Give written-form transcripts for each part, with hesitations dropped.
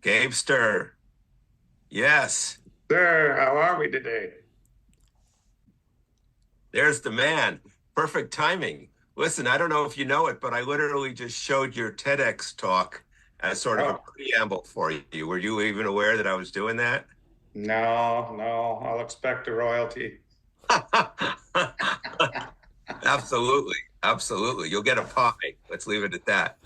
Gabester, yes, Sir, how are we today? there's the man. Perfect timing. Listen, I don't know if you know it, but I literally just showed your TEDx talk as sort of a Oh, preamble for you. Were you even aware that I was doing that? no, I'll expect a royalty. Absolutely. Absolutely. You'll get a pie. Let's leave it at that.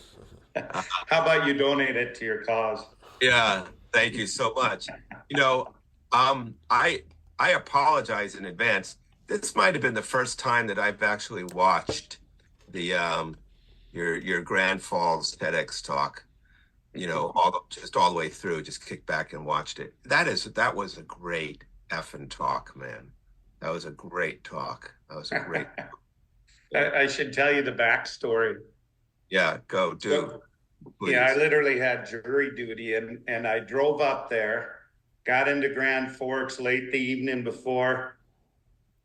Uh, How about you donate it to your cause? yeah, thank you so much. You know, I apologize in advance. This might have been the first time that I've actually watched the your Grand Falls TEDx talk. Just all the way through, just kicked back and watched it. That was a great effing talk, man. That was a great talk. That was a great. I should tell you the backstory. Yeah, go do, So, yeah, I please. literally had jury duty and I drove up there, got into Grand Forks late the evening before,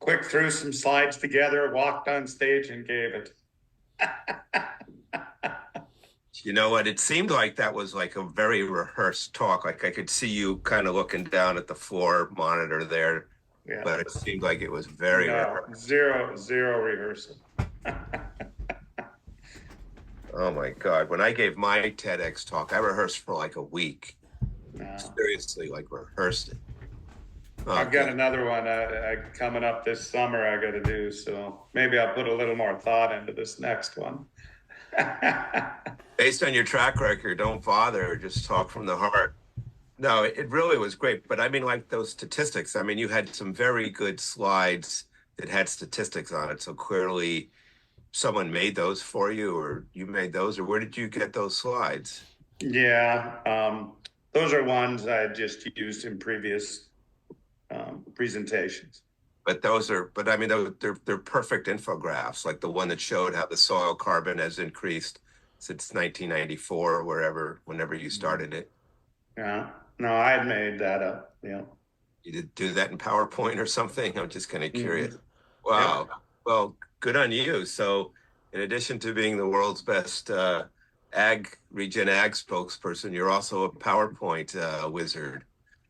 quick threw some slides together, walked on stage and gave it. You know what? It seemed like that was like a very rehearsed talk. Like I could see you kind of looking down at the floor monitor there, Yeah, but it seemed like it was very no, rehearsed. zero rehearsal. Oh my God. When I gave my TEDx talk, I rehearsed for like a week. No. Seriously, like rehearsed it. Oh, I've got good. another one coming up this summer I got to do, so maybe I'll put a little more thought into this next one. Based on your track record, don't bother. Just talk from the heart. No, it really was great. But I mean, like those statistics, I mean, you had some very good slides that had statistics on it. So clearly someone made those for you, or you made those, or where did you get those slides? Yeah, those are ones I just used in previous presentations. But I mean, they're perfect infographics, like the one that showed how the soil carbon has increased since 1994 or whenever you started it. Yeah, no, I had made that up. Yeah. You did do that in PowerPoint or something? I'm just kind of curious. Mm-hmm. Wow. Yep. Well, good on you. So, in addition to being the world's best regen ag spokesperson, you're also a PowerPoint wizard.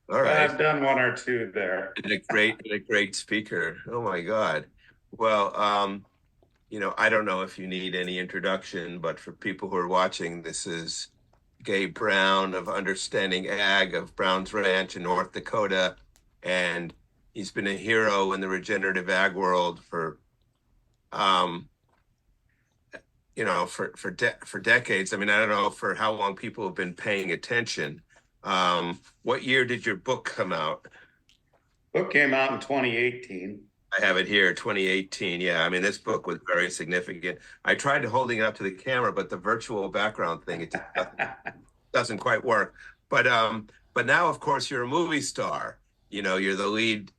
All Well, right. I've done one or two there. And a great speaker. Oh my God. Well, I don't know if you need any introduction, but for people who are watching, this is Gabe Brown of Understanding Ag of Brown's Ranch in North Dakota. And he's been a hero in the regenerative ag world um, for decades. I mean, I don't know for how long people have been paying attention. What year did your book come out? Book came out in 2018. I have it here, 2018. Yeah, I mean, this book was very significant. I tried holding it up to the camera, but the virtual background thing, it just doesn't quite work. But now, of course, you're a movie star. You're the lead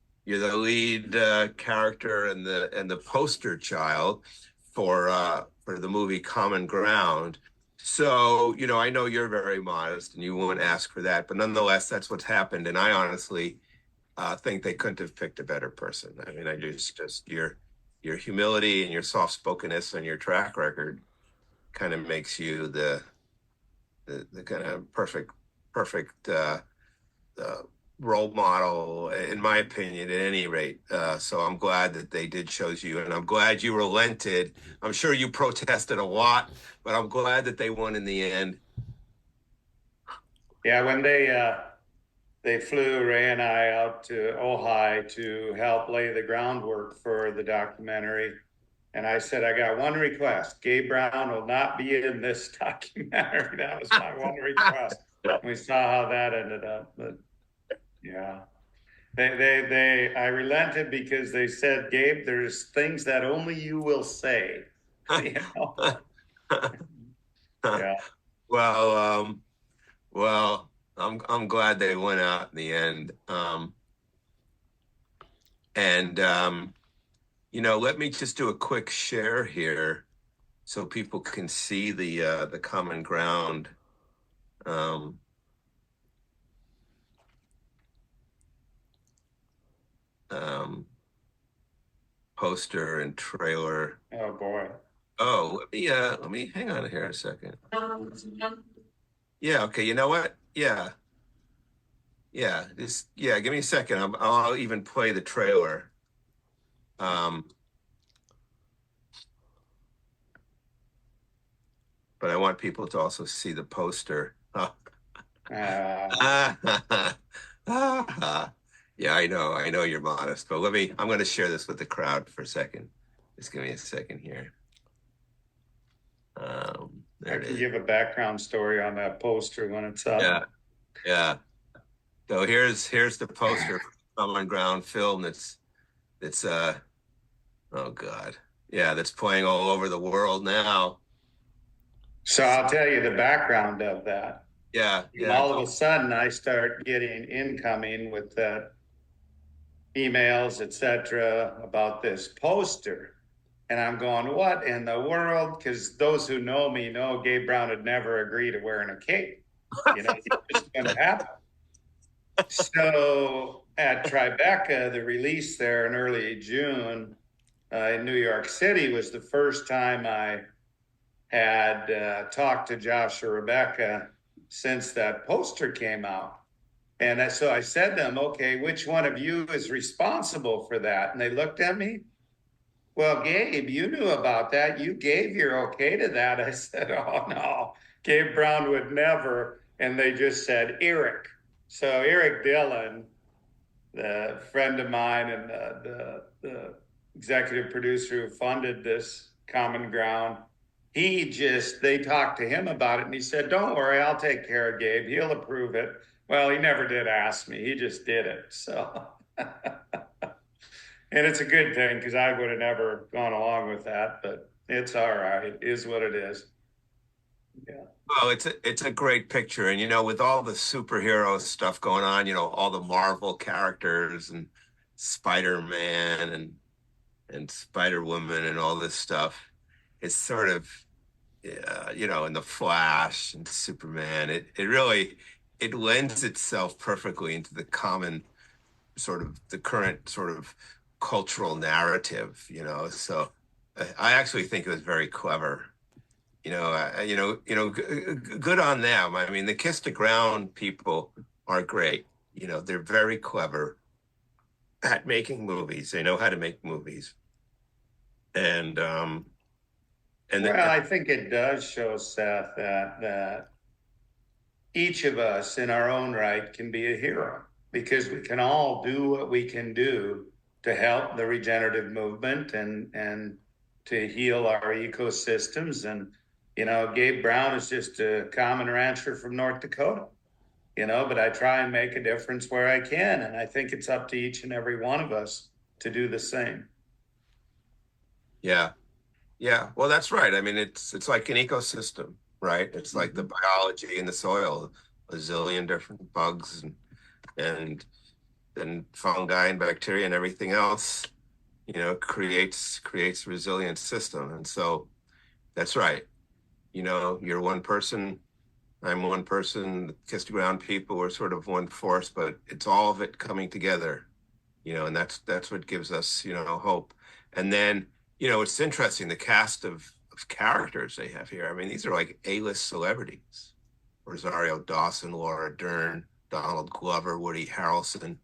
character and the poster child for the movie Common Ground. So, I know you're very modest and you won't ask for that, but nonetheless, that's what's happened. And I honestly think they couldn't have picked a better person. I mean, I just your humility and your soft spokenness and your track record kind of makes you the kind of perfect uh, role model, in my opinion, at any rate. So I'm glad that they did chose you, and I'm glad you relented. I'm sure you protested a lot, but I'm glad that they won in the end. Yeah, when they flew Ray and I out to Ojai to help lay the groundwork for the documentary. And I said, I got one request. Gabe Brown will not be in this documentary. That was my one request. We saw how that ended up. But yeah. I relented because they said, Gabe, there's things that only you will say. You know? Yeah. Well, well, I'm glad they went out in the end. And let me just do a quick share here so people can see the common ground. Um, um, Poster and trailer. Oh boy. Oh, let me hang on here a second. Yeah, okay, you know what? Yeah. Give me a second. I'll even play the trailer. But I want people to also see the poster. Yeah, I know you're modest, but I'm going to share this with the crowd for a second. Just give me a second here. There I it can is. give a background story on that poster when it's up. Yeah. So here's the poster for Common Ground film that's oh God. Yeah, that's playing all over the world now. So I'll tell you the background of that. Yeah. All of a sudden I start getting incoming with emails, etc., about this poster. And I'm going, what in the world? Because those who know me know Gabe Brown would never agree to wearing a cape. It just wouldn't happen. So at Tribeca, the release there in early June in New York City was the first time I had talked to Josh or Rebecca since that poster came out. And so I said to them, okay, which one of you is responsible for that? And they looked at me. Well, Gabe, you knew about that. You gave your okay to that. I said, oh, no, Gabe Brown would never. And they just said, Eric. So Eric Dillon, the friend of mine and the executive producer who funded this Common Ground, they talked to him about it and he said, don't worry, I'll take care of Gabe. He'll approve it. Well, he never did ask me. He just did it. So, and it's a good thing because I would have never gone along with that, but it's all right. It is what it is. Yeah. Well, it's a great picture, and with all the superhero stuff going on, all the Marvel characters and Spider-Man and Spider-Woman and all this stuff, it's sort of, and the Flash and Superman. It lends itself perfectly into the current sort of cultural narrative, So I actually think it was very clever. Good on them. I mean, the Kiss the Ground people are great. They're very clever at making movies. They know how to make movies. And I think it does show, Seth, that each of us in our own right can be a hero because we can all do what we can do to help the regenerative movement and to heal our ecosystems. And Gabe Brown is just a common rancher from North Dakota, but I try and make a difference where I can. And I think it's up to each and every one of us to do the same. Yeah. Yeah. Well, that's right. I mean, it's like an ecosystem, right? It's like the biology in the soil, a zillion different bugs and fungi and bacteria and everything else, creates a resilient system. And so that's right. You're one person, I'm one person, the Kiss the Ground people are sort of one force, but it's all of it coming together, and that's what gives us, hope. And then, it's interesting, the cast of characters they have here. I mean, these are like A-list celebrities. Rosario Dawson, Laura Dern, Donald Glover, Woody Harrelson,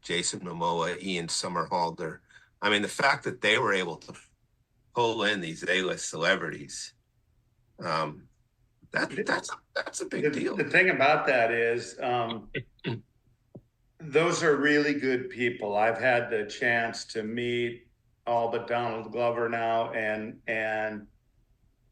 Jason Momoa, Ian Somerhalder. I mean, the fact that they were able to pull in these A-list celebrities, that's a big deal. The thing about that is, those are really good people. I've had the chance to meet all but Donald Glover now, and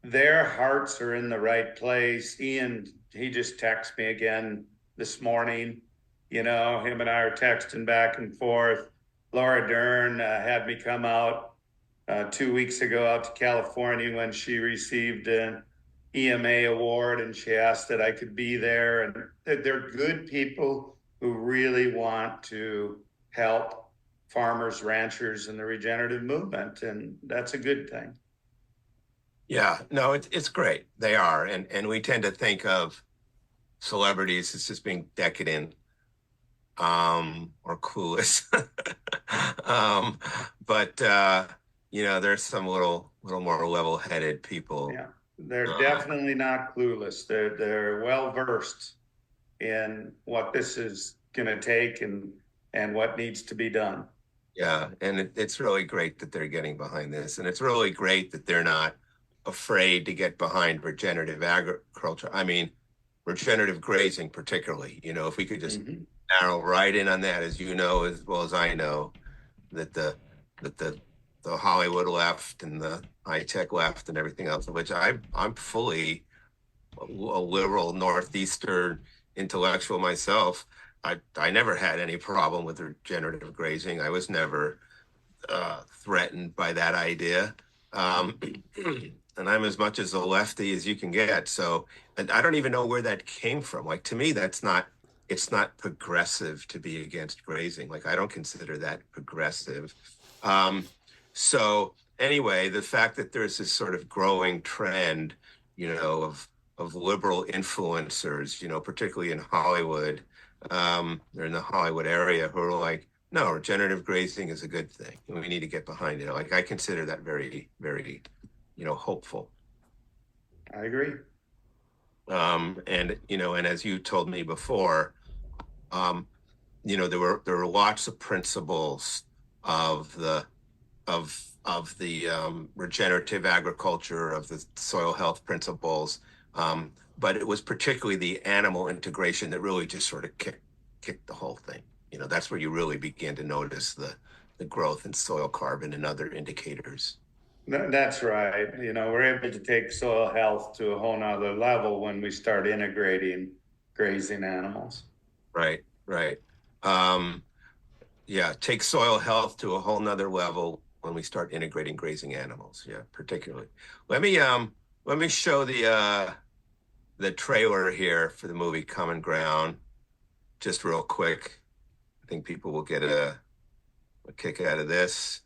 their hearts are in the right place. Ian, he just texted me again this morning. Him and I are texting back and forth. Laura Dern had me come out 2 weeks ago out to California when she received an EMA award, and she asked that I could be there. And they're good people who really want to help farmers, ranchers, and the regenerative movement, and that's a good thing. Yeah, no, it's great. They are, and we tend to think of celebrities as just being decadent, or clueless. But there's some little more level-headed people. Yeah, they're definitely not clueless. They're well versed in what this is gonna take and what needs to be done. Yeah, and it's really great that they're getting behind this, and it's really great that they're not afraid to get behind regenerative agriculture. I mean, regenerative grazing, particularly. You know, if we could just narrow right in on that, as you know as well as I know, that the Hollywood left and the high tech left and everything else, which I'm fully a liberal northeastern intellectual myself. I never had any problem with regenerative grazing. I was never threatened by that idea. And I'm as much as a lefty as you can get. So, and I don't even know where that came from. Like, to me, it's not progressive to be against grazing. Like, I don't consider that progressive. So anyway, the fact that there's this sort of growing trend, of liberal influencers, particularly in Hollywood, or in the Hollywood area, who are like, no, regenerative grazing is a good thing, and we need to get behind it. Like, I consider that very, very, hopeful. I agree. And as you told me before, there were lots of principles of the regenerative agriculture, of the soil health principles, but it was particularly the animal integration that really just sort of kicked the whole thing. That's where you really begin to notice the growth in soil carbon and other indicators. That's right. We're able to take soil health to a whole nother level when we start integrating grazing animals. Right. Yeah, take soil health to a whole nother level when we start integrating grazing animals. Yeah, particularly. Let me show the trailer here for the movie Common Ground, just real quick. I think people will get a kick out of this.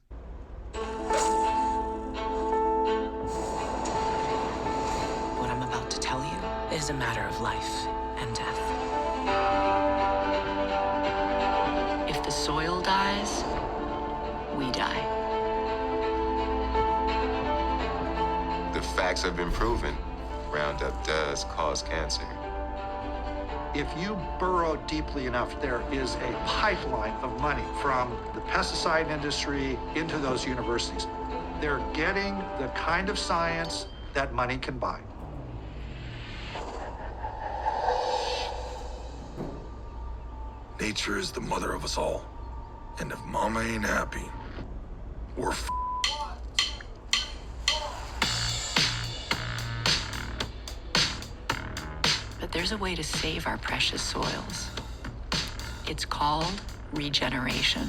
What I'm about to tell you is a matter of life and death. If the soil dies, we die. The facts have been proven. Roundup does cause cancer. If you burrow deeply enough, there is a pipeline of money from the pesticide industry into those universities. They're getting the kind of science that money can buy. Nature is the mother of us all. And if mama ain't happy, we're But there's a way to save our precious soils. It's called regeneration.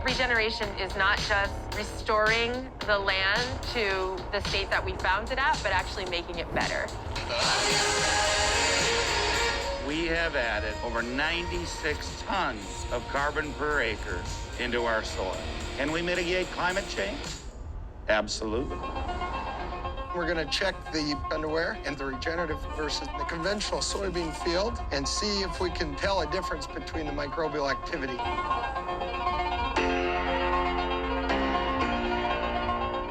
Regeneration is not just restoring the land to the state that we found it at, but actually making it better. We have added over 96 tons of carbon per acre into our soil. Can we mitigate climate change? Absolutely. We're going to check the underwear and the regenerative versus the conventional soybean field and see if we can tell a difference between the microbial activity.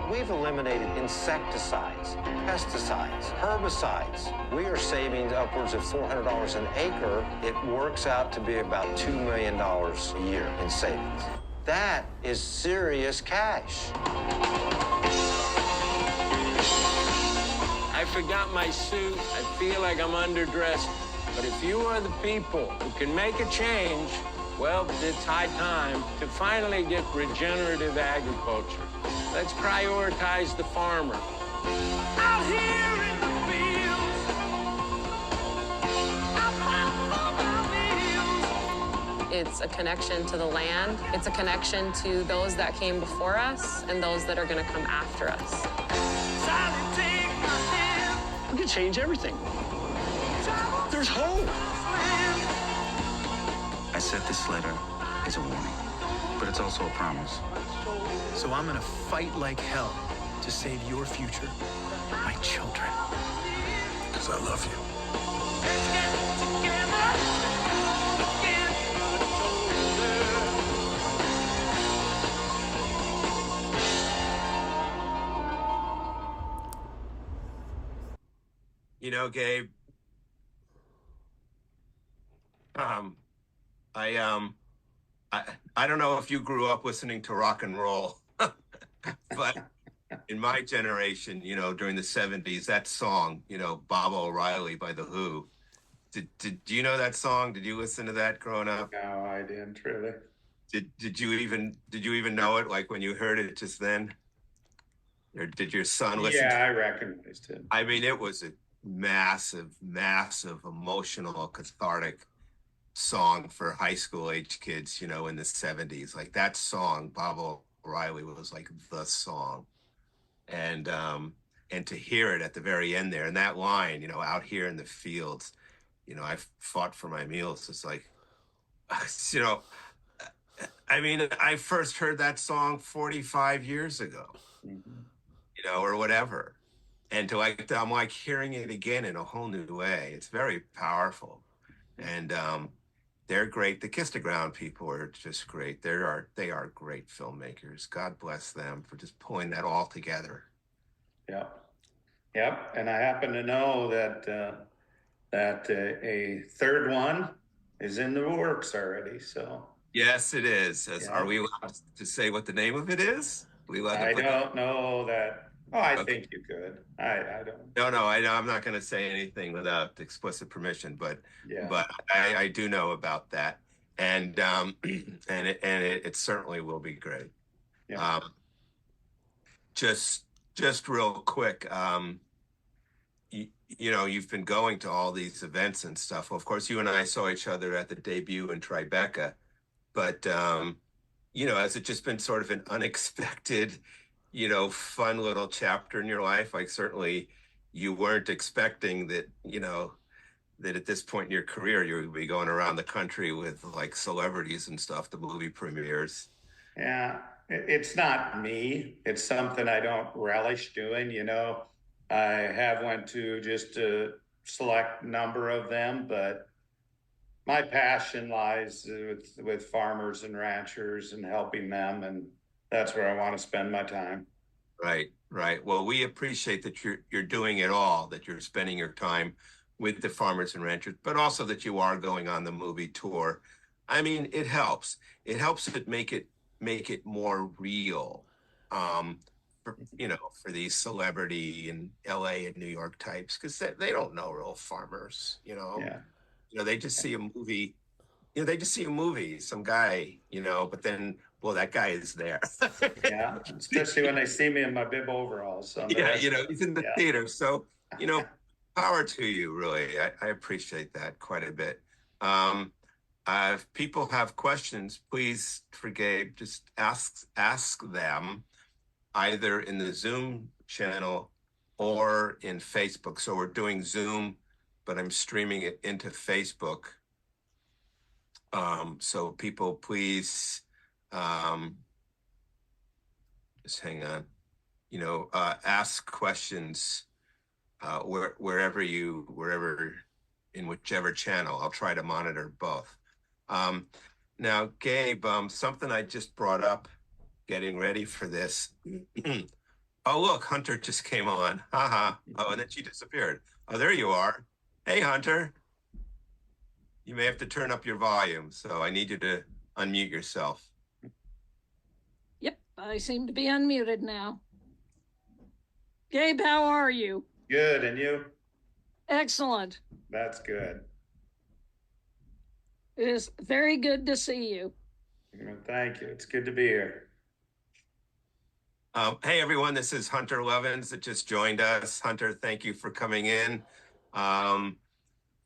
We've eliminated insecticides, pesticides, herbicides. We are saving upwards of $400 an acre. It works out to be about $2 million a year in savings. That is serious cash. I forgot my suit. I feel like I'm underdressed. But if you are the people who can make a change, well, it's high time to finally get regenerative agriculture. Let's prioritize the farmer. Out here in the fields, It's a connection to the land. It's a connection to those that came before us and those that are going to come after us. We can change everything. There's hope. I set this letter as a warning, but it's also a promise. So I'm gonna fight like hell to save your future, my children. Because I love you. Gabe, Um, I um, I I don't know if you grew up listening to rock and roll, but in my generation, during the '70s, that song, Bob O'Reilly by The Who. Do you know that song? Did you listen to that growing up? No, I didn't really. Did you even know it like when you heard it just then? Or did your son listen to Yeah, it? I recognized it. I mean, it was a massive, massive, emotional, cathartic song for high school age kids, in the '70s. Like that song, Bob O'Reilly was like the song. And to hear it at the very end there, and that line, out here in the fields, I fought for my meals. It's like, you know, I mean, I first heard that song 45 years ago, Mhm. or whatever. And I'm like hearing it again in a whole new way. It's very powerful. And they're great. The Kiss the Ground people are just great. They are great filmmakers. God bless them for just pulling that all together. Yep. Yep. And I happen to know that a third one is in the works already. So Yes, it is. Are yeah, we allowed to say what the name of it is? We allowed to I put that? don't know that. Oh, I Okay. think you could. I don't. No, I'm not going to say anything without explicit permission, but Yeah. but I do know about that, and it certainly will be great. Yeah. Um, just real quick, you've been going to all these events and stuff. Well, of course, you and I saw each other at the debut in Tribeca, but has it just been sort of an unexpected, fun little chapter in your life? Like certainly you weren't expecting that, that at this point in your career, you would be going around the country with like celebrities and stuff, the movie premieres. Yeah. It's not me. It's something I don't relish doing. I have went to just a select number of them, but my passion lies with farmers and ranchers and helping them, and that's where I want to spend my time. Right, right. Well, we appreciate that you're doing it all, that you're spending your time with the farmers and ranchers, but also that you are going on the movie tour. I mean, it helps. It helps to make it more real. For these celebrity in LA and New York types, because they don't know real farmers, Yeah. they just see a movie, they just see a movie, some guy, but then, well, that guy is there. Yeah. Especially when they see me in my bib overalls. On the Yeah, rest of he's in the yeah. theater. So, power to you, really. I appreciate that quite a bit. If people have questions, please, for Gabe, just ask them either in the Zoom channel or in Facebook. So we're doing Zoom, but I'm streaming it into Facebook. So people, please, just hang on. Ask questions wherever in whichever channel. I'll try to monitor both. Now, Gabe, something I just brought up, getting ready for this. Oh, look, Hunter just came on. Haha. Oh, and then she disappeared. Oh, there you are. Hey, Hunter. You may have to turn up your volume, so I need you to unmute yourself. Yep, I seem to be unmuted now. Gabe, how are you? Good, and you? Excellent. That's good. It is very good to see you. Thank you. It's good to be here. Hey, everyone, this is Hunter Lovins that just joined us. Hunter, thank you for coming in.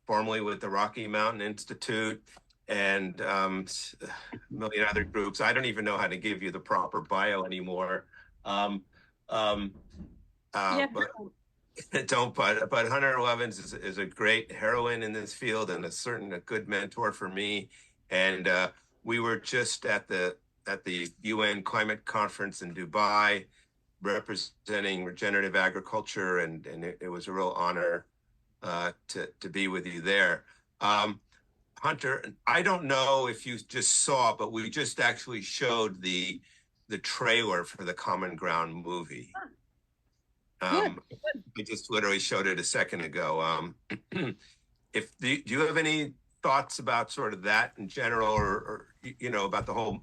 Formerly with the Rocky Mountain Institute and a million other groups. I don't even know how to give you the proper bio anymore. Yeah. But Hunter Lovins is a great heroine in this field and a good mentor for me. And we were just at the UN Climate Conference in Dubai, representing regenerative agriculture, and it was a real honor to be with you there. Hunter, I don't know if you just saw, but we just actually showed the trailer for the Common Ground movie. We just literally showed it a second ago. Do you have any thoughts about sort of that in general, or you know, about the whole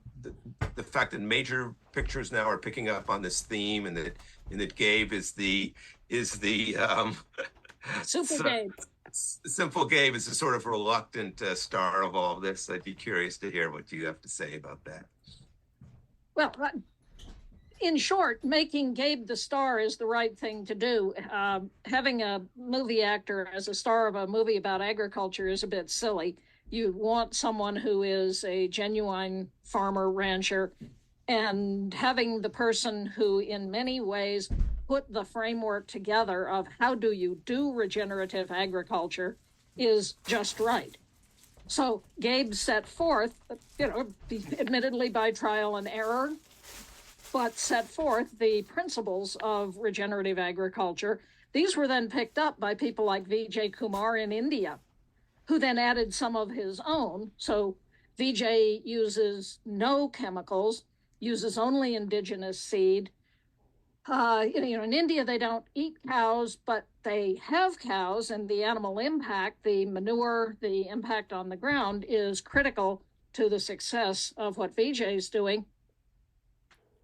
the fact that major pictures now are picking up on this theme, and that Gabe is the Super Gabe. Simple Gabe is a sort of reluctant star of all of this. I'd be curious to hear what you have to say about that. Well, in short, making Gabe the star is the right thing to do. Having a movie actor as a star of a movie about agriculture is a bit silly. You want someone who is a genuine farmer, rancher, and having the person who in many ways put the framework together of how do you do regenerative agriculture is just right. So Gabe set forth, you know, admittedly by trial and error, but set forth the principles of regenerative agriculture. These were then picked up by people like Vijay Kumar in India, who then added some of his own. So Vijay uses no chemicals, uses only indigenous seed. You know, in India, they don't eat cows, but they have cows, and the animal impact, the manure, the impact on the ground is critical to the success of what Vijay is doing.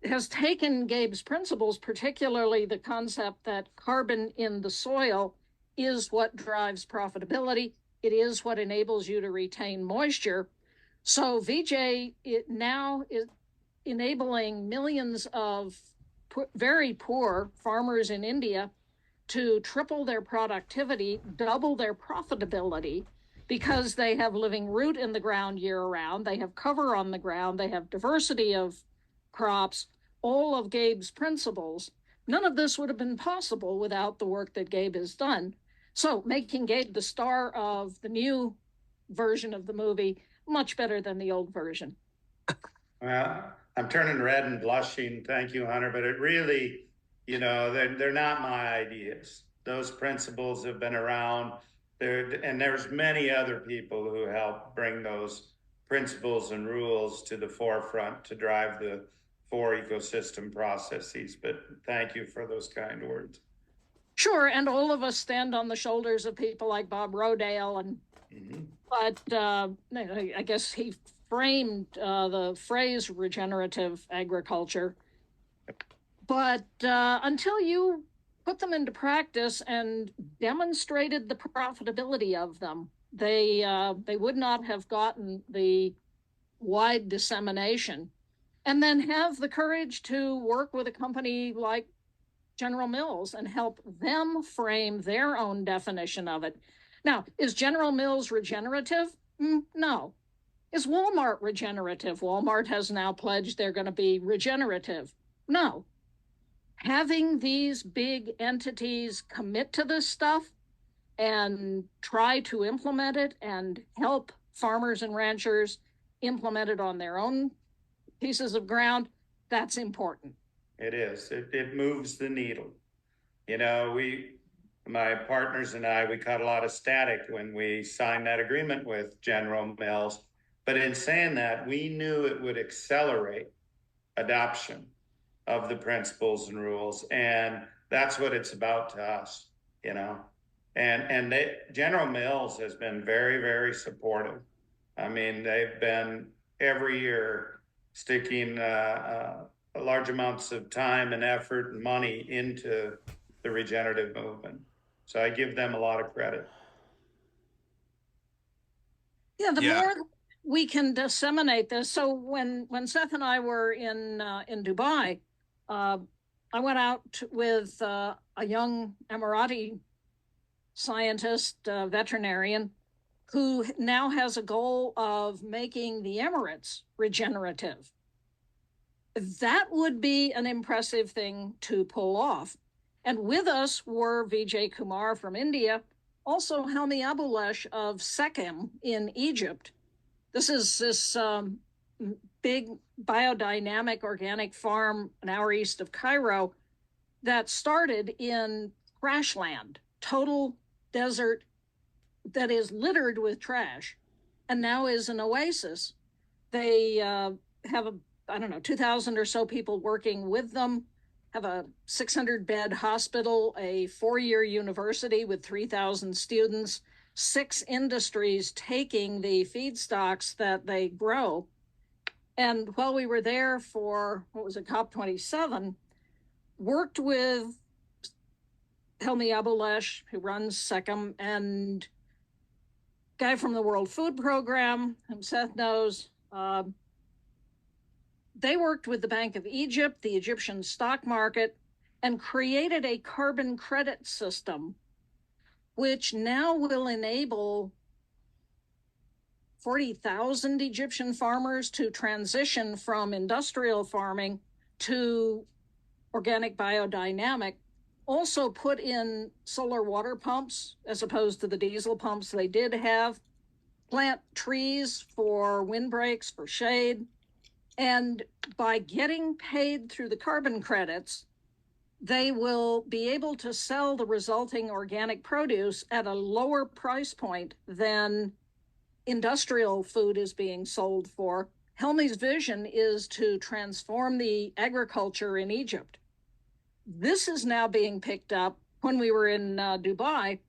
It has taken Gabe's principles, particularly the concept that carbon in the soil is what drives profitability. It is what enables you to retain moisture. So Vijay now is enabling millions of very poor farmers in India to triple their productivity, double their profitability, because they have living root in the ground year round, they have cover on the ground, they have diversity of crops, all of Gabe's principles. None of this would have been possible without the work that Gabe has done. So making Gabe the star of the new version of the movie, much better than the old version. Well, I'm turning red and blushing. Thank you, Hunter. But it really, you know, they're not my ideas. Those principles have been around there, and there's many other people who help bring those principles and rules to the forefront to drive the 4 ecosystem processes. But thank you for those kind words. Sure, and all of us stand on the shoulders of people like Bob Rodale, and but I guess he framed the phrase regenerative agriculture. But until you put them into practice and demonstrated the profitability of them, they would not have gotten the wide dissemination. And then have the courage to work with a company like General Mills and help them frame their own definition of it. Now, is General Mills regenerative? No. Is Walmart regenerative? Walmart has now pledged they're going to be regenerative. No. Having these big entities commit to this stuff and try to implement it and help farmers and ranchers implement it on their own pieces of ground, that's important. It is. It moves the needle. You know, my partners and I, we caught a lot of static when we signed that agreement with General Mills. But in saying that, we knew it would accelerate adoption of the principles and rules. And that's what it's about to us, you know. And General Mills has been very, very supportive. I mean, they've been every year sticking large amounts of time and effort and money into the regenerative movement. So I give them a lot of credit. Yeah, the more we can disseminate this. So when Seth and I were in Dubai, I went out with a young Emirati scientist, veterinarian, who now has a goal of making the Emirates regenerative. That would be an impressive thing to pull off. And with us were Vijay Kumar from India, also Helmi Abulesh of Sekhem in Egypt. This is this big biodynamic organic farm an hour east of Cairo that started in crashland, total desert that is littered with trash, and now is an oasis. They have 2,000 or so people working with them, have a 600-bed hospital, a 4-year university with 3,000 students. 6 industries taking the feedstocks that they grow. And while we were there for, what was it, COP27, worked with Helmi Abulesh, who runs SECM, and guy from the World Food Program, whom Seth knows. They worked with the Bank of Egypt, the Egyptian stock market, and created a carbon credit system, which now will enable 40,000 Egyptian farmers to transition from industrial farming to organic biodynamic. Also put in solar water pumps as opposed to the diesel pumps they did have, plant trees for windbreaks, for shade. And by getting paid through the carbon credits, they will be able to sell the resulting organic produce at a lower price point than industrial food is being sold for. Helmi's vision is to transform the agriculture in Egypt. This is now being picked up. When we were in Dubai,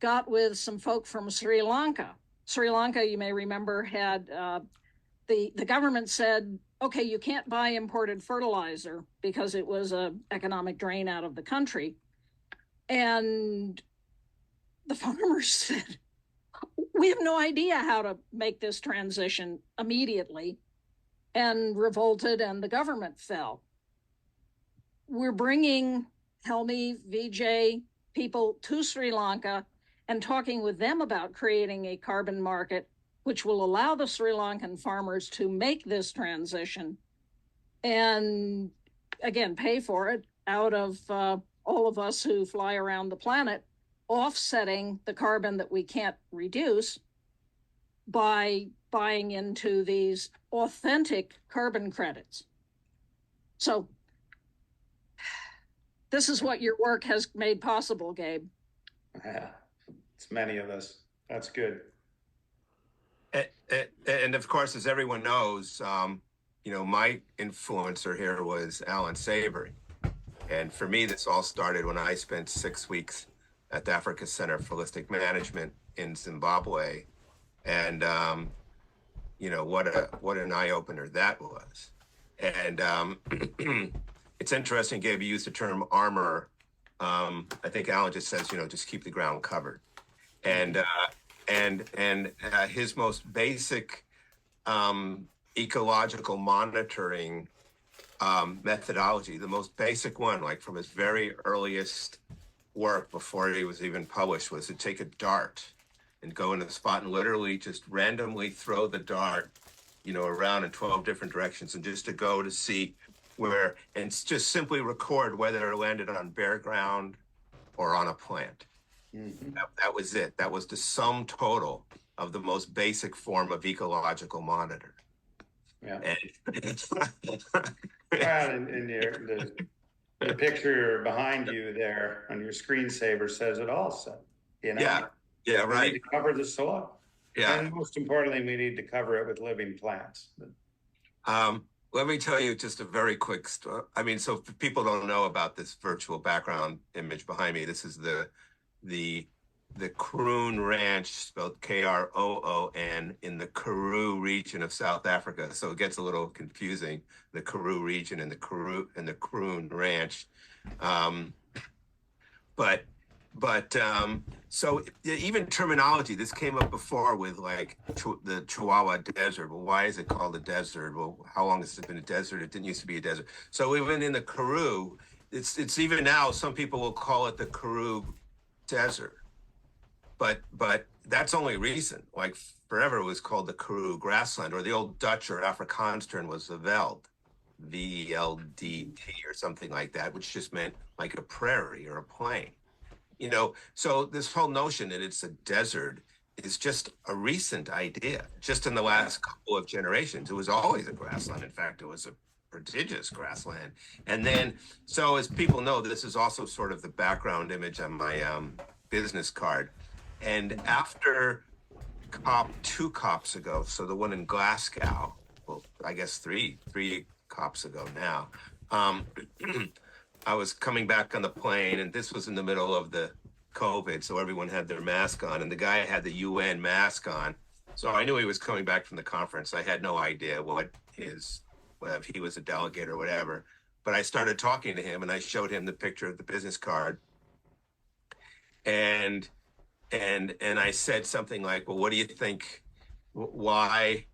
got with some folk from Sri Lanka. Sri Lanka, you may remember, had the government said, okay, you can't buy imported fertilizer because it was an economic drain out of the country. And the farmers said, we have no idea how to make this transition immediately, and revolted, and the government fell. We're bringing Helmi, Vijay, people to Sri Lanka and talking with them about creating a carbon market, which will allow the Sri Lankan farmers to make this transition and, again, pay for it out of all of us who fly around the planet, offsetting the carbon that we can't reduce by buying into these authentic carbon credits. So this is what your work has made possible, Gabe. Yeah, it's many of us. That's good. And of course, as everyone knows, my influencer here was Alan Savory. And for me, this all started when I spent 6 weeks at the Africa Center for Holistic Management in Zimbabwe. And, what an eye-opener that was. And it's interesting, Gabe, you used the term armor. I think Alan just says, just keep the ground covered. And his most basic ecological monitoring methodology, the most basic one, like from his very earliest work before he was even published, was to take a dart and go into the spot and literally just randomly throw the dart, around in 12 different directions, and just to go to see where, and just simply record whether it landed on bare ground or on a plant. Mm-hmm. That was it. That was the sum total of the most basic form of ecological monitor. Yeah. And the picture behind you there on your screensaver says it all. So, Yeah, right. We need to cover the soil. Yeah. And most importantly, we need to cover it with living plants. Let me tell you just a very quick story. So if people don't know about this virtual background image behind me, this is the Kroon Ranch, spelled Kroon, in the Karoo region of South Africa. So it gets a little confusing, the Karoo region and the Kroon Ranch. So even terminology, this came up before with like the Chihuahua Desert. Well, why is it called a desert? Well, how long has it been a desert? It didn't used to be a desert. So even in the Karoo, it's even now, some people will call it the Karoo Desert. But that's only recent. Like forever it was called the Karoo grassland, or the old Dutch or Afrikaans term was the veld, VLDT or something like that, which just meant like a prairie or a plain. So this whole notion that it's a desert is just a recent idea. Just in the last couple of generations, it was always a grassland. In fact, it was a prodigious grassland. And then, so as people know, this is also sort of the background image on my business card. And after two COPs ago, so the one in Glasgow, well, I guess three COPs ago now, I was coming back on the plane, and this was in the middle of the COVID, so everyone had their mask on, and the guy had the UN mask on. So I knew he was coming back from the conference. I had no idea well, if he was a delegate or whatever. But I started talking to him, and I showed him the picture of the business card, and I said something like, "Well, what do you think? Why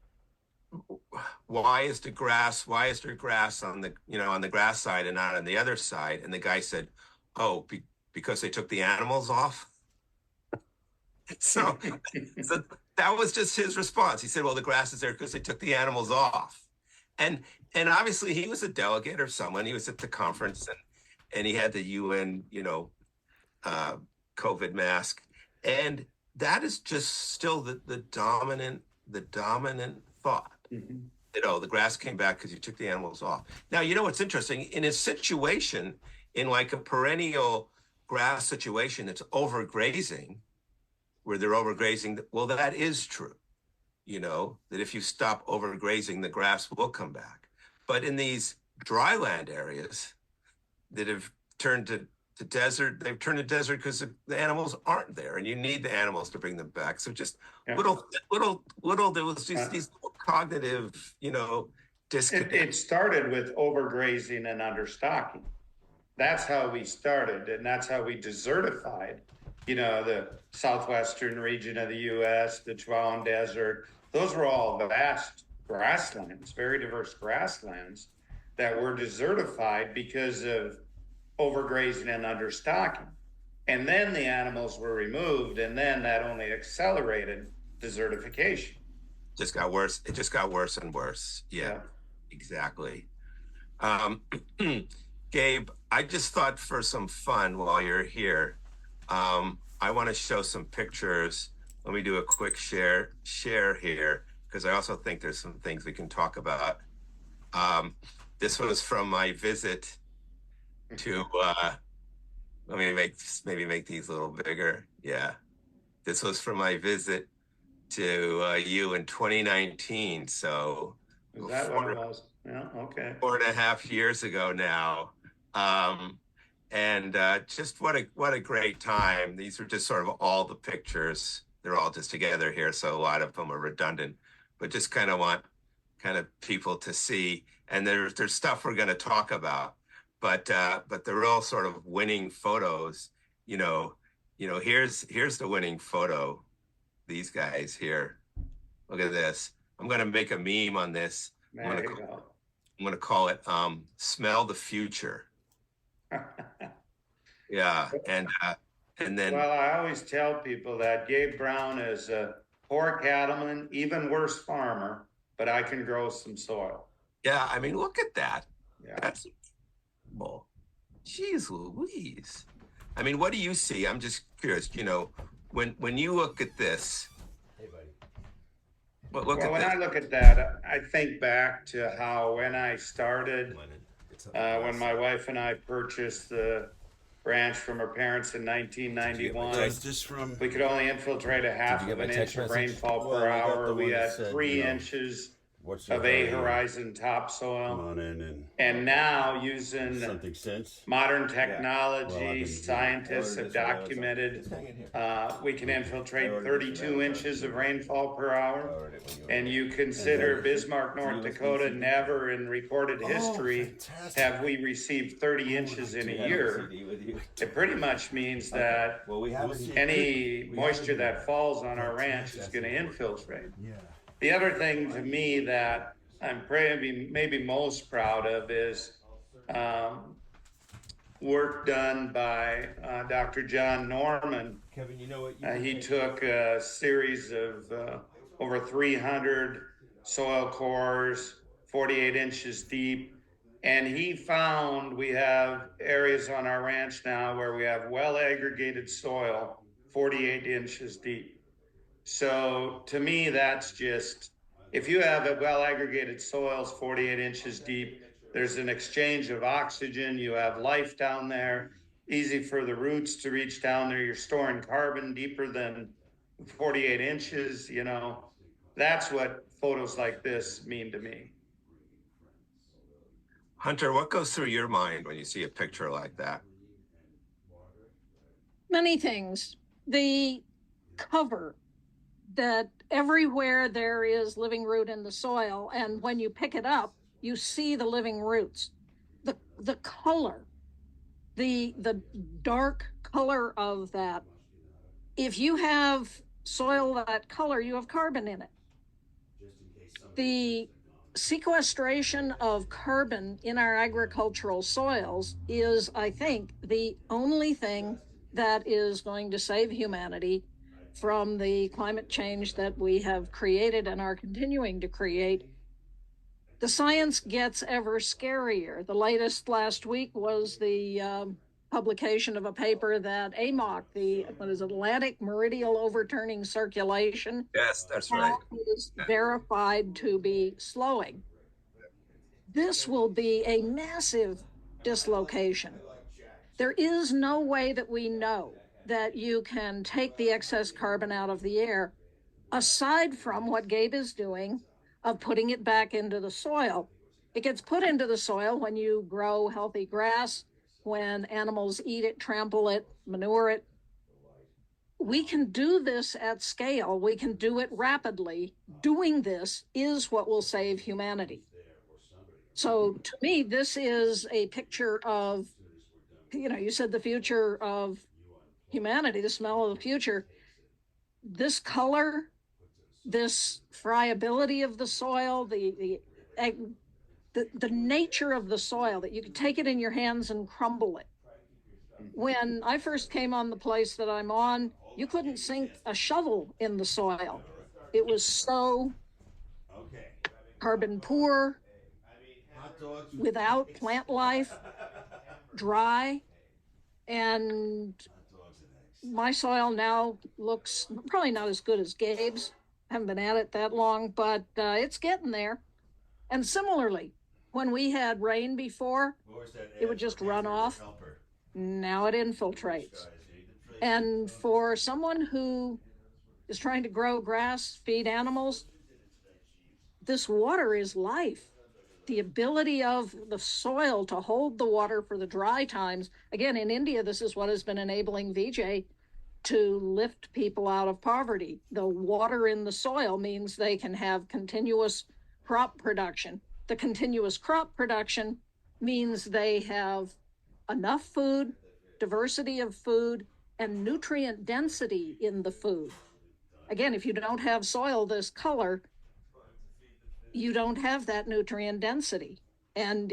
is there grass on the on the grass side and not on the other side?" And the guy said, "Oh, because they took the animals off." So that was just his response. He said, "Well, the grass is there because they took the animals off." And obviously he was a delegate or someone. He was at the conference, and he had the UN, COVID mask. And that is just still the dominant thought. The grass came back because you took the animals off. Now, what's interesting, in a situation, in like a perennial grass situation that's overgrazing, where they're overgrazing, well, that is true. That if you stop overgrazing, the grass will come back. But in these dryland areas that have turned to desert, they've turned to desert because the animals aren't there, and you need the animals to bring them back. So just little, there was just these little cognitive, disconnect. It started with overgrazing and understocking. That's how we started, and that's how we desertified, the southwestern region of the U.S., the Chihuahuan Desert. Those were all vast grasslands, very diverse grasslands that were desertified because of overgrazing and understocking. And then the animals were removed, and then that only accelerated desertification. Just got worse. It just got worse and worse. Yeah. Exactly. Gabe, I just thought for some fun while you're here, I want to show some pictures. Let me do a quick share here, because I also think there's some things we can talk about. This was from my visit to, let me maybe make these a little bigger. Yeah. This was from my visit to you in 2019. So is that what it was? Yeah, okay. 4.5 years ago now. And just what a great time. These are just sort of all the pictures. They're all just together here, so a lot of them are redundant, but just kind of want people to see. And there's stuff we're going to talk about, but they're all sort of winning photos. Here's the winning photo. These guys here. Look at this. I'm going to make a meme on this. I'm going to call it "Smell the Future." Yeah, and then. Well, I always tell people that Gabe Brown is a poor cattleman, even worse farmer, but I can grow some soil. Yeah, I mean, look at that. Yeah. That's incredible. Jeez Louise. I mean, what do you see? I'm just curious. When you look at this. Hey, buddy. When I look at that, I think back to how when I started, when my wife and I purchased the ranch from her parents in 1991, we could only infiltrate a half of an inch of rainfall per hour. We had 3 inches of A-horizon topsoil. And now, using modern technology, scientists have documented we can infiltrate 32 inches of rainfall per hour. And you consider Bismarck, North Dakota, never in recorded history have we received 30 inches in a year. It pretty much means that any moisture that falls on our ranch is going to infiltrate. The other thing to me that I'm maybe most proud of is work done by Dr. John Norman. Kevin, he took a series of over 300 soil cores, 48 inches deep, and he found we have areas on our ranch now where we have well aggregated soil, 48 inches deep. So to me, that's just, if you have a well aggregated soils 48 inches deep, there's an exchange of oxygen, you have life down there, easy for the roots to reach down there, you're storing carbon deeper than 48 inches, that's what photos like this mean to me. Hunter, what goes through your mind when you see a picture like that? Many things. The cover that everywhere there is living root in the soil, and when you pick it up, you see the living roots. The color, the dark color of that. If you have soil that color, you have carbon in it. The sequestration of carbon in our agricultural soils is, I think, the only thing that is going to save humanity from the climate change that we have created and are continuing to create. The science gets ever scarier. The latest last week was the publication of a paper that AMOC, the Atlantic Meridional Overturning Circulation, Yes, that's right. is verified to be slowing. This will be a massive dislocation. There is no way that we know that you can take the excess carbon out of the air, aside from what Gabe is doing of putting it back into the soil. It gets put into the soil when you grow healthy grass, when animals eat it, trample it, manure it. We can do this at scale. We can do it rapidly. Doing this is what will save humanity. So to me, this is a picture of, you said the future of humanity, the smell of the future. This color, this friability of the soil, the nature of the soil, that you can take it in your hands and crumble it. When I first came on the place that I'm on, you couldn't sink a shovel in the soil. It was so carbon poor, without plant life, dry, and my soil now looks probably not as good as Gabe's. I haven't been at it that long, but it's getting there. And similarly, when we had rain before, it would just run off. Now it infiltrates. And for someone who is trying to grow grass, feed animals, this water is life. The ability of the soil to hold the water for the dry times. Again, in India, this is what has been enabling Vijay to lift people out of poverty. The water in the soil means they can have continuous crop production. The continuous crop production means they have enough food, diversity of food, and nutrient density in the food. Again, if you don't have soil this color, you don't have that nutrient density. And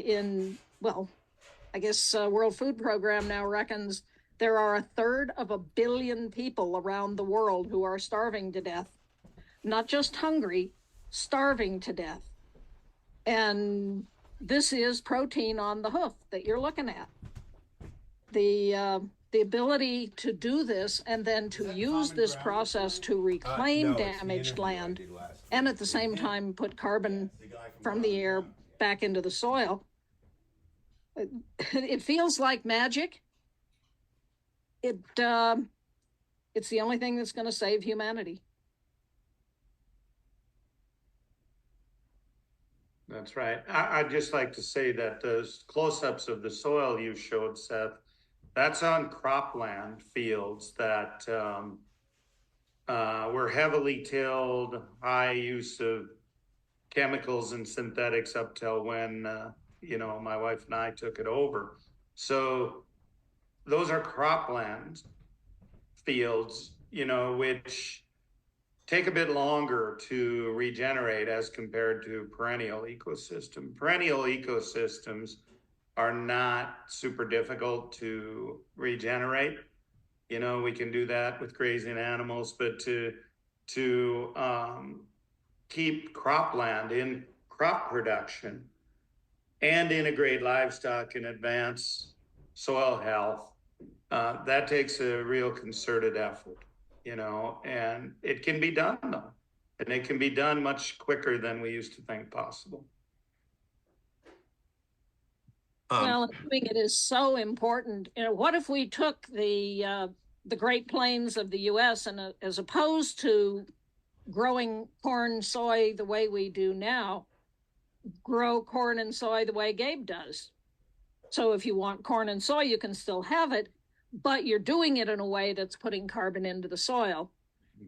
I guess World Food Program now reckons there are 1/3 of a billion people around the world who are starving to death. Not just hungry, starving to death. And this is protein on the hoof that you're looking at. The ability to do this and then to use this process to reclaim damaged land and at the same time put carbon from the air back into the soil. It feels like magic. It's the only thing that's going to save humanity. That's right. I'd just like to say that those close-ups of the soil you showed, Seth, that's on cropland fields that were heavily tilled, high use of chemicals and synthetics up till when, my wife and I took it over. So those are cropland fields, which take a bit longer to regenerate as compared to perennial ecosystem. Perennial ecosystems are not super difficult to regenerate. We can do that with grazing animals, but to keep cropland in crop production and integrate livestock and advance soil health, that takes a real concerted effort, and it can be done though. And it can be done much quicker than we used to think possible. Well, I think it is so important. What if we took the Great Plains of the U.S. and as opposed to growing corn, soy the way we do now, grow corn and soy the way Gabe does. So if you want corn and soy, you can still have it, but you're doing it in a way that's putting carbon into the soil.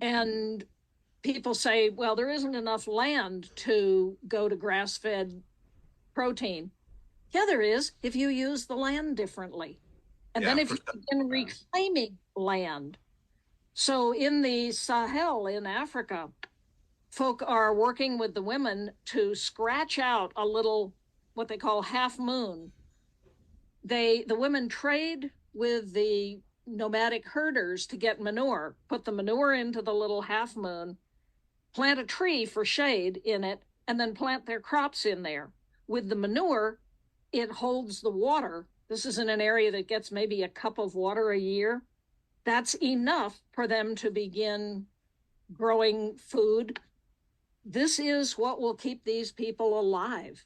And people say, well, there isn't enough land to go to grass-fed protein. Yeah, there is, if you use the land differently. And then if you begin reclaiming land. So in the Sahel in Africa, folk are working with the women to scratch out a little, what they call half moon. The women trade with the nomadic herders to get manure, put the manure into the little half moon, plant a tree for shade in it, and then plant their crops in there. With the manure, it holds the water. This is in an area that gets maybe a cup of water a year. That's enough for them to begin growing food. This is what will keep these people alive.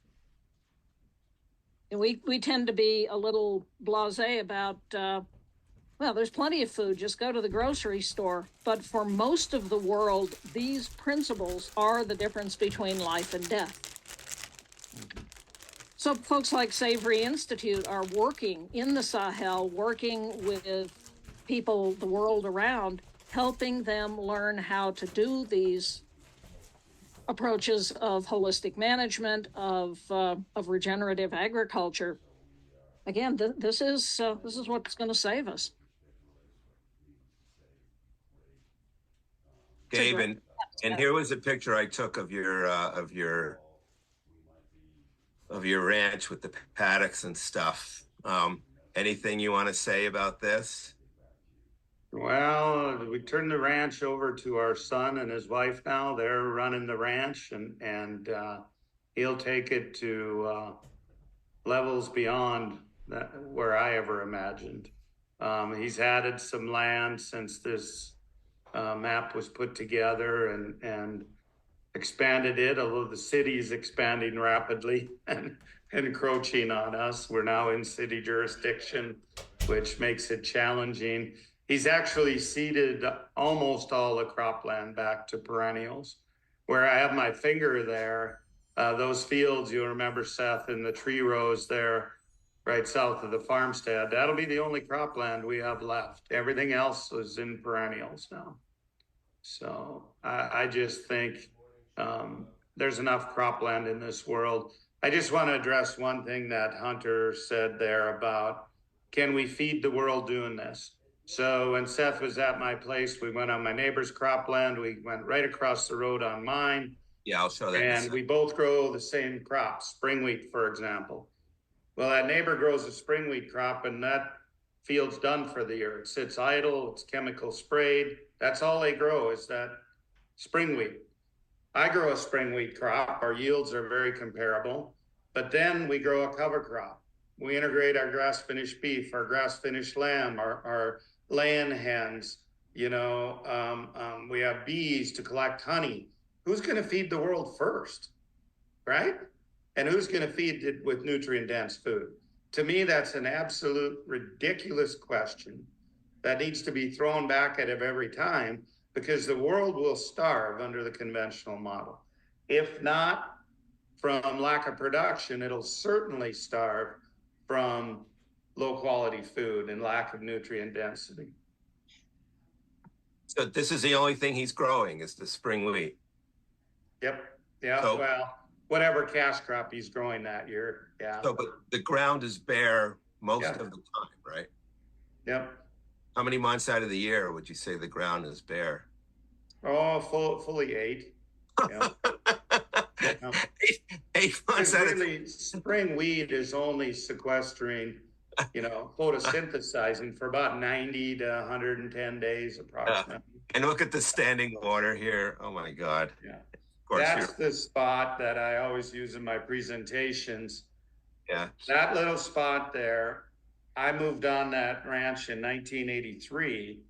And we tend to be a little blasé about, well, there's plenty of food, just go to the grocery store. But for most of the world, these principles are the difference between life and death. So folks like Savory Institute are working in the Sahel, working with people the world around, helping them learn how to do these approaches of holistic management, of regenerative agriculture. Again, this is what's going to save us. Gabe, and here was a picture I took of your ranch with the paddocks and stuff. Anything you want to say about this? Well, we turned the ranch over to our son and his wife now. They're running the ranch, and he'll take it to levels beyond where I ever imagined. He's added some land since this map was put together, and expanded it, although the city is expanding rapidly and encroaching on us. We're now in city jurisdiction, which makes it challenging. He's actually seeded almost all the cropland back to perennials. Where I have my finger there, those fields, you'll remember, Seth, in the tree rows there, right south of the farmstead, that'll be the only cropland we have left. Everything else is in perennials now. So I just think there's enough cropland in this world. I just want to address one thing that Hunter said there about, can we feed the world doing this? So when Seth was at my place, we went on my neighbor's cropland. We went right across the road on mine. Yeah, I'll show that. And we both grow the same crops, spring wheat, for example. Well, that neighbor grows a spring wheat crop, and that field's done for the year. It sits idle, it's chemical sprayed. That's all they grow is that spring wheat. I grow a spring wheat crop. Our yields are very comparable, but then we grow a cover crop. We integrate our grass-finished beef, our grass-finished lamb, our laying hens. You know, we have bees to collect honey. Who's going to feed the world first, right? And who's going to feed it with nutrient-dense food? To me, that's an absolute ridiculous question that needs to be thrown back at it every time, because the world will starve under the conventional model. If not from lack of production, it'll certainly starve from low quality food and lack of nutrient density. So this is the only thing he's growing is the spring wheat. Yep. Yeah. So, well, whatever cash crop he's growing that year. Yeah. So, but the ground is bare most of the time, right? Yep. How many months out of the year would you say the ground is bare? Oh, fully 8. Yeah. eight months out of really, spring wheat is only sequestering, photosynthesizing for about 90 to 110 days approximately. And look at the standing water here. Oh my God. Yeah. That's the spot that I always use in my presentations. Yeah. That little spot there, I moved on that ranch in 1983,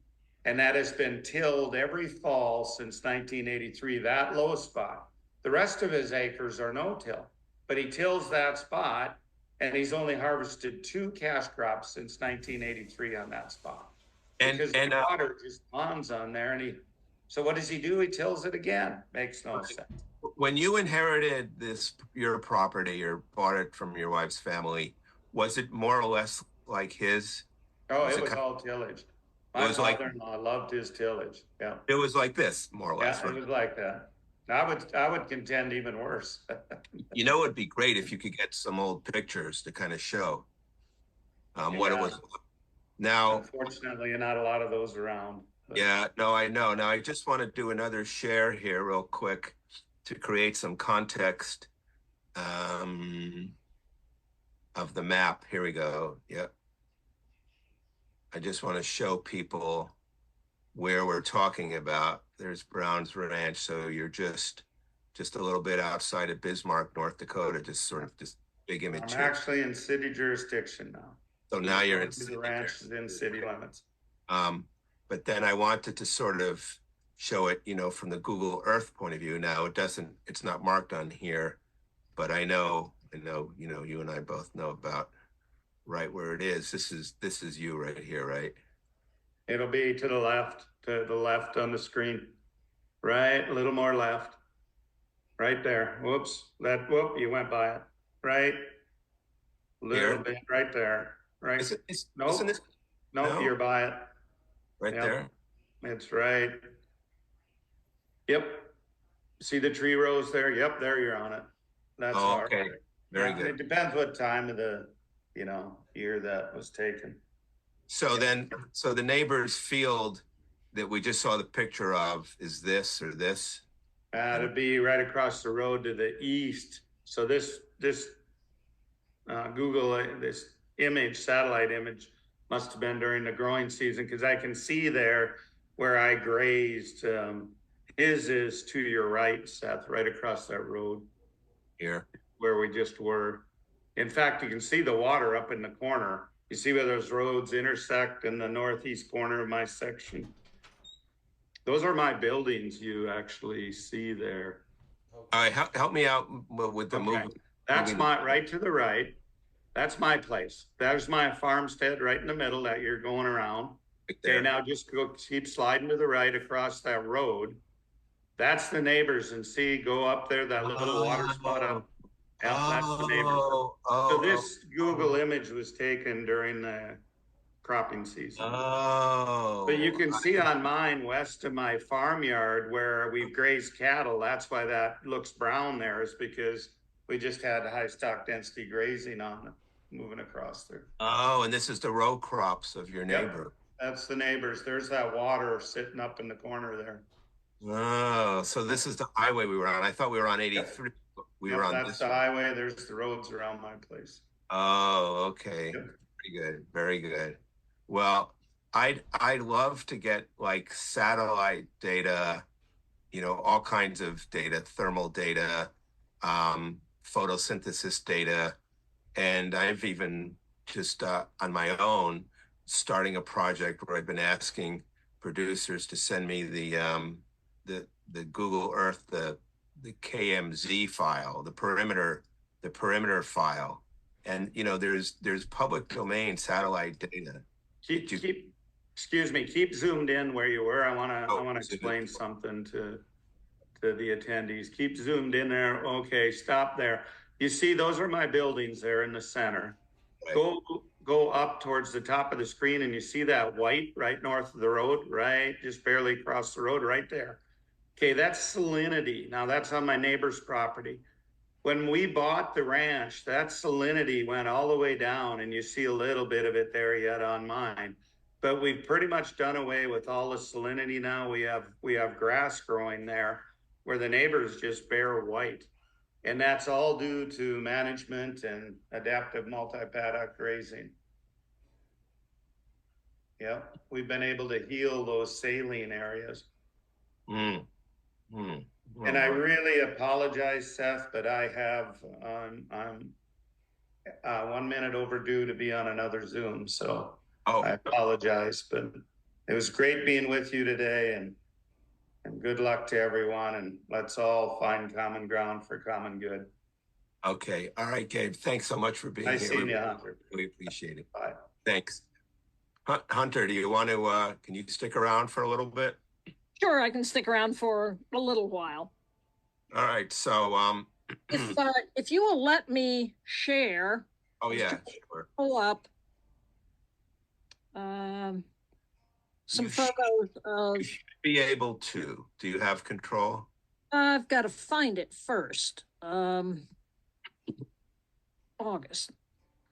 and that has been tilled every fall since 1983, that low spot. The rest of his acres are no-till, but he tills that spot, and he's only harvested 2 cash crops since 1983 on that spot. Because the water just ponds on there, so what does he do? He tills it again. Makes no sense. When you inherited your property or bought it from your wife's family, was it more or less like his? Oh, it was all tillage. My father-in-law loved his tillage. Yeah. It was like this, more or less. Yeah, it was like that. I would contend even worse. You know, it'd be great if you could get some old pictures to kind of show what it was. Now, unfortunately, not a lot of those around. But. Yeah, no, I know. Now, I just want to do another share here real quick to create some context of the map. Here we go. Yep. I just want to show people where we're talking about. There's Brown's Ranch. So you're just a little bit outside of Bismarck, North Dakota, just big image. I'm actually in city jurisdiction now. So now you're in the ranch is in city limits. But then I wanted to sort of show it, you know, from the Google Earth point of view. Now it's not marked on here, but I know, you know, you and I both know about right where it is. This is you right here, right? It'll be to the left on the screen. Right, a little more left. Right there. Whoops, you went by it. Right. Little bit right there. Right. No, you're by it. Right there. It's right. Yep. See the tree rows there? Yep, there you're on it. That's okay. Very good. It depends what time of the, year that was taken. So so the neighbor's field that we just saw the picture of is this or this? It'd be right across the road to the east. So this Google, this satellite image must have been during the growing season, because I can see there where I grazed. His is to your right, Seth, right across that road. Here. Where we just were. In fact, you can see the water up in the corner. You see where those roads intersect in the northeast corner of my section. Those are my buildings you actually see there. All right, help me out with the movement. That's right to the right. That's my place. There's my farmstead right in the middle that you're going around. Okay, now just keep sliding to the right across that road. That's the neighbors, and go up there, that little water spot up. That's the neighbors. So this Google image was taken during the cropping season. But you can see on mine, west of my farmyard where we've grazed cattle, that's why that looks brown there, is because we just had high stock density grazing on it, moving across there. Oh, and this is the row crops of your neighbor. Yep, that's the neighbors. There's that water sitting up in the corner there. Oh, so this is the highway we were on. I thought we were on 83. Yep. We were on that's the highway. There's the roads around my place. Oh, okay. Yep. Very good. Very good. Well, I'd love to get like satellite data, all kinds of data, thermal data, photosynthesis data. And I've even just on my own starting a project where I've been asking producers to send me the Google Earth, the KMZ file, the perimeter file. And there's public domain satellite data. Keep zoomed in where you were. I want to explain something to the attendees. Keep zoomed in there. Okay, stop there. You see, those are my buildings there in the center. Right. Go up towards the top of the screen, and you see that white right north of the road, right? Just barely across the road right there. Okay, that's salinity. Now that's on my neighbor's property. When we bought the ranch, that salinity went all the way down, and you see a little bit of it there yet on mine. But we've pretty much done away with all the salinity now. We have grass growing there where the neighbors just bare white. And that's all due to management and adaptive multi-paddock grazing. Yep, we've been able to heal those saline areas. And I really apologize, Seth, but I have, I'm 1 minute overdue to be on another Zoom. So I apologize, but it was great being with you today, and good luck to everyone. And let's all find common ground for common good. Okay. All right, Gabe. Thanks so much for being here. Nice seeing you, Hunter. We appreciate it. Bye. Thanks. Hunter, do you want to, can you stick around for a little bit? Sure, I can stick around for a little while. All right, so if you will let me share. Oh yeah, sure. Pull up Some You should- photos of. You should be able to. Do you have control? I've got to find it first. August.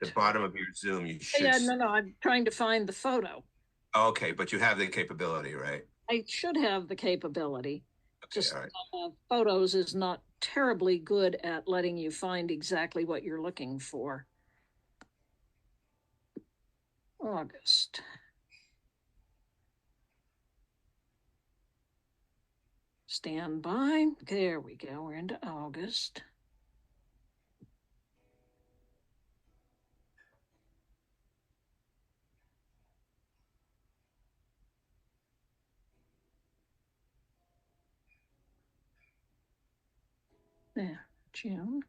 The bottom of your Zoom, you should. Yeah, no, I'm trying to find the photo. Okay, but you have the capability, right? I should have the capability. Okay, Just all right. photos is not terribly good at letting you find exactly what you're looking for. August. Stand by. There we go. We're into August. There, June.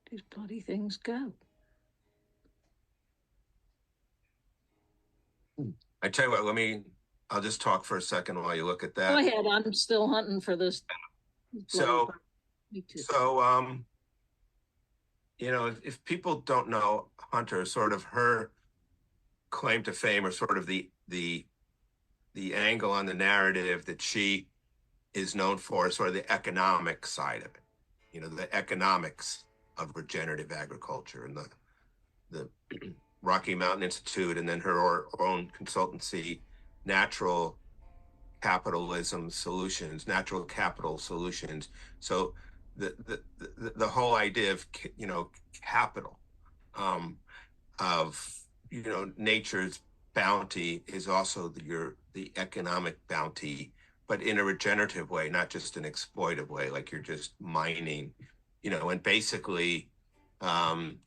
These bloody things go. I tell you what, I'll just talk for a second while you look at that. Go ahead, I'm still hunting for this. So, Me too. you know, if people don't know Hunter, sort of her claim to fame, or sort of the angle on the narrative that she is known for, is sort of the economic side of it. You know, the economics of regenerative agriculture and the Rocky Mountain Institute, and then her own consultancy, Natural Capitalism Solutions, Natural Capital Solutions. So the whole idea of, you know, capital, of, you know, nature's bounty is also the economic bounty, but in a regenerative way, not just an exploitive way, like you're just mining, you know. And basically,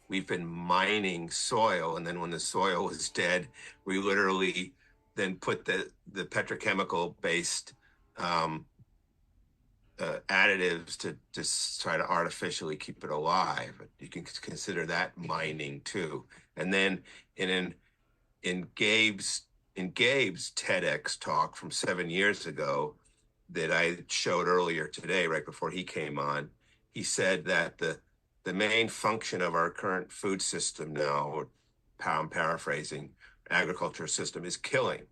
we've been mining soil, and then when the soil was dead, we literally then put the petrochemical based additives to just try to artificially keep it alive. You can consider that mining too. And then in Gabe's TEDx talk from 7 years ago that I showed earlier today, right before he came on, he said that the main function of our current food system now, or I'm paraphrasing, agriculture system, is killing.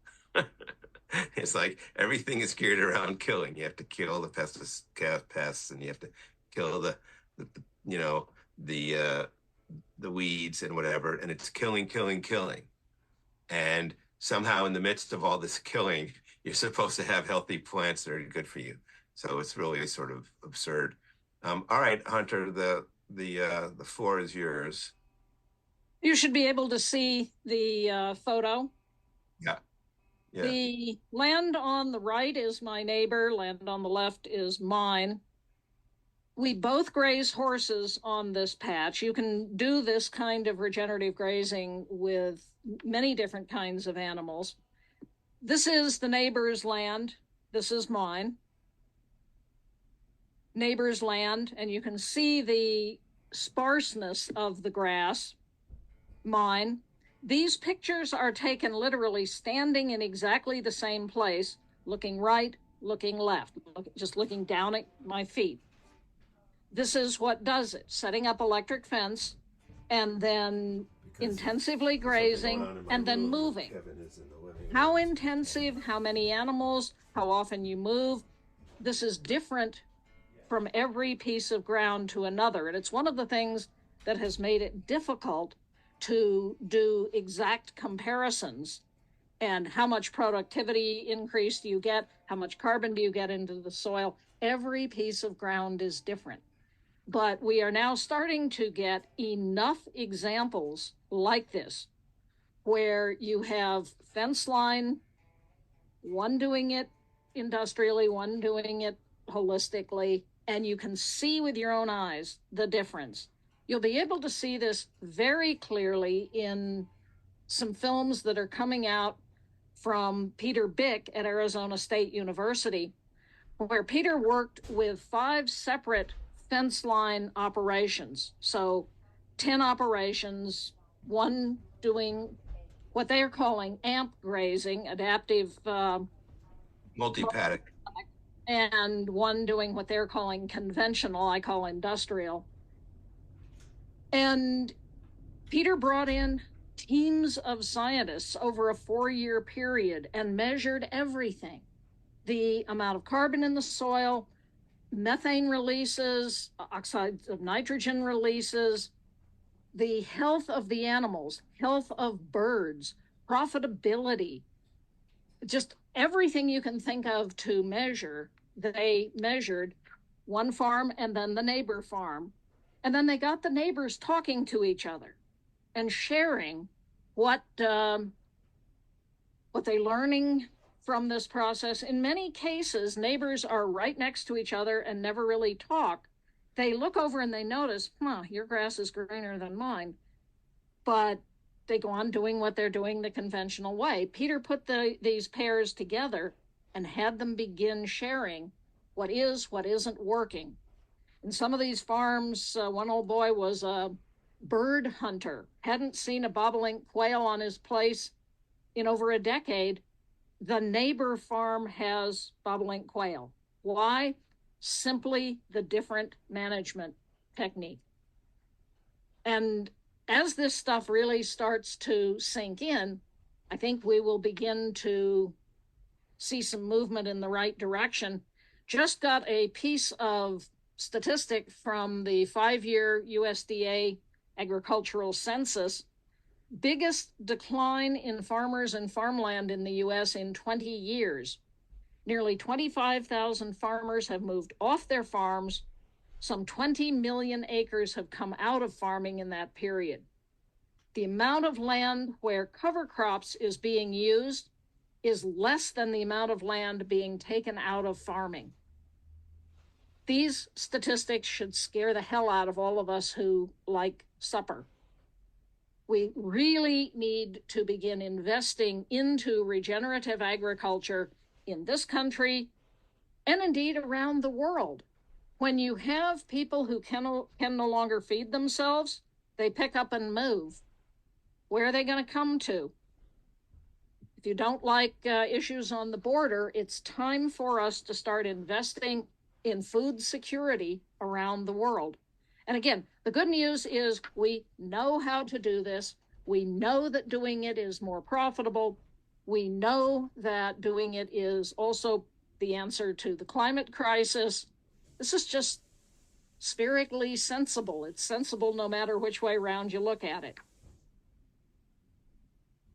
It's like everything is geared around killing. You have to kill the pests, and you have to kill the weeds and whatever, and it's killing. And somehow in the midst of all this killing, you're supposed to have healthy plants that are good for you. So it's really sort of absurd. All right, Hunter, the floor is yours. You should be able to see the photo. Yeah. Yeah. The land on the right is my neighbor, land on the left is mine. We both graze horses on this patch. You can do this kind of regenerative grazing with many different kinds of animals. This is the neighbor's land. This is mine. Neighbor's land, and you can see the sparseness of the grass. Mine. These pictures are taken literally standing in exactly the same place, looking right, looking left, just looking down at my feet. This is what does it, setting up electric fence and then intensively grazing and then moving. How intensive, how many animals, how often you move. This is different from every piece of ground to another. And it's one of the things that has made it difficult to do exact comparisons. And how much productivity increase do you get? How much carbon do you get into the soil? Every piece of ground is different. But we are now starting to get enough examples like this, where you have fence line, one doing it industrially, one doing it holistically, and you can see with your own eyes the difference. You'll be able to see this very clearly in some films that are coming out from Peter Bick at Arizona State University, where Peter worked with 5 separate fence line operations. So 10 operations, one doing what they are calling AMP grazing, adaptive multi-paddock, and one doing what they're calling conventional, I call industrial. And Peter brought in teams of scientists over a 4-year period and measured everything: the amount of carbon in the soil, methane releases, oxides of nitrogen releases, the health of the animals, health of birds, profitability, just everything you can think of to measure. They measured one farm and then the neighbor farm. And then they got the neighbors talking to each other and sharing what they're learning from this process. In many cases, neighbors are right next to each other and never really talk. They look over and they notice, your grass is greener than mine. But they go on doing what they're doing the conventional way. Peter put these pairs together and had them begin sharing what is, what isn't working. In some of these farms, one old boy was a bird hunter, hadn't seen a bobolink quail on his place in over a decade. The neighbor farm has bobolink quail. Why? Simply the different management technique. And as this stuff really starts to sink in, I think we will begin to see some movement in the right direction. Just got a piece of statistic from the 5-year USDA agricultural census. Biggest decline in farmers and farmland in the US in 20 years. Nearly 25,000 farmers have moved off their farms. Some 20 million acres have come out of farming in that period. The amount of land where cover crops is being used is less than the amount of land being taken out of farming. These statistics should scare the hell out of all of us who like supper. We really need to begin investing into regenerative agriculture in this country and indeed around the world. When you have people who can no longer feed themselves, they pick up and move. Where are they going to come to? If you don't like issues on the border, it's time for us to start investing in food security around the world. And again, the good news is we know how to do this. We know that doing it is more profitable. We know that doing it is also the answer to the climate crisis. This is just spherically sensible. It's sensible no matter which way around you look at it.